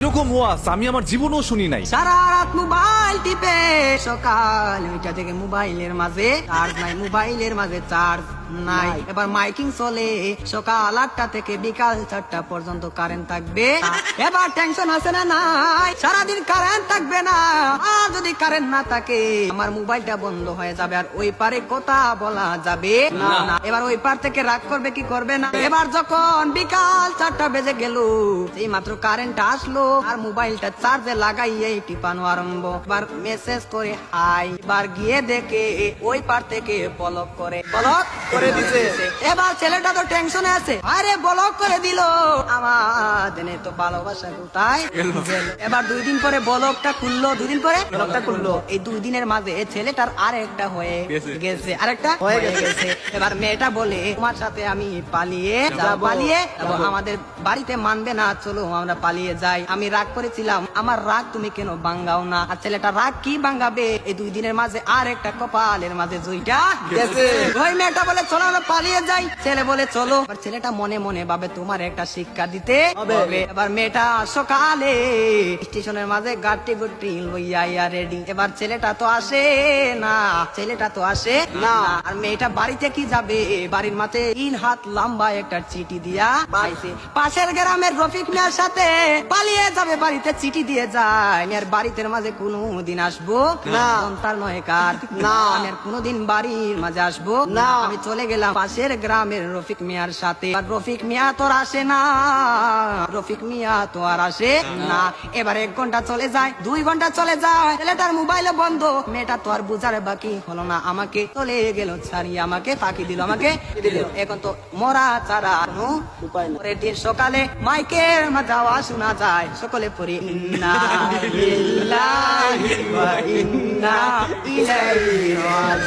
এরকম ওয়াজ আমি আমার জীবনেও শুনি নাই। সারা রাত মোবাইল টিপে সকাল 9টা থেকে মোবাইলের মাঝে চার্জ নাই, মোবাইলের মাঝে চার্জ নাই। এবার মাইকিং চলে সকাল 8টা থেকে বিকাল 4টা পর্যন্ত কারেন্ট থাকবে। এবার টেনশন আছে না নাই, সারাদিন কারেন্ট থাকবে না। আর যদি কারেন্ট না থাকে আমার মোবাইলটা বন্ধ হয়ে যাবে, আর ওই পারে কথা বলা যাবে না। এবার ওই পার থেকে রাগ করবে কি করবে না। এবার যখন বিকাল 4টা বেজে গেল, এই মাত্র কারেন্ট আসলো আর মোবাইলটা চার্জে লাগাইয়ে টিপানো আরম্ভ। এবার মেসেজ করে হাই, এবার গিয়ে দেখে ওই পার থেকে ব্লক করে দিছে। এবার ছেলেটা তো টেনশনে আছে, আরে ব্লক করে দিল, আমার দেনে তো ভালোবাসা কোথায় গেল। এবার 2 দিন পরে ব্লকটা খুললো, 2 দিন পরে ব্লকটা খুললো। এই 2 দিনের মাঝে ছেলেটার আরেকটা হয়ে গেছে, আরেকটা হয়ে গেছে। এবার মেয়েটা বলে তোমার সাথে আমি পালিয়ে যাব, আমাদের বাড়িতে মানবে না, চলো আমরা পালিয়ে যাই। আমি রাগ করেছিলাম, আমার রাগ তুমি কেন ভাঙ্গাও না। আর ছেলেটা রাগ কি ভাঙ্গাবে, এই 2 দিনের মাঝে আর একটা কপালের মাঝে জুইটা গেছে। ওই মেয়েটা বলে চলো আমরা পালিয়ে যাই, ছেলে বলে চলো। আর ছেলেটা মনে মনে ভাবে তোমার একটা শিক্ষা দিতে হবে। এবার মেয়েটা সকালে স্টেশনের মাঝে গাড়ি গুটি লইয়া রেডি। এবার ছেলেটা তো আসে না, আর মেয়েটা বাড়িতে কি যাবে, বাড়ির মাঝে 3 হাত লম্বা একটা চিঠি দিয়া পাইছে। পাশের গ্রামের রফিক মিয়ার সাথে পালিয়ে যাবে, বাড়িতে চিঠি দিয়ে যায়। আর বাড়িতে মাঝে কোনদিন আসবো না, তার নয় কার না, আমি আর কোনদিন বাড়ির মাঝে আসবো না। আমি চলে গেলাম পাশের গ্রামের রফিক মিয়ার সাথে। আর রফিক মিয়া তো আর আসে না, এবার 1 ঘন্টা চলে যায়, 2 ঘন্টা চলে যায়, ছেলেটার মোবাইলে বন্ধ। মেয়েটা তো আর বুঝার বাকি হলো না, আমাকে চলে গেল ছাড়িয়ে, আমাকে ফাঁকি দিল, এখন তো মরা ছাড়া কোনো উপায় নেই। পরের দিন সকালে মাইকের মাঝে আওয়াজ শোনা যায়, সকলে পড়ি ইন্না লিল্লাহি ওয়া ইন্না ইলাইহি রাজিউন।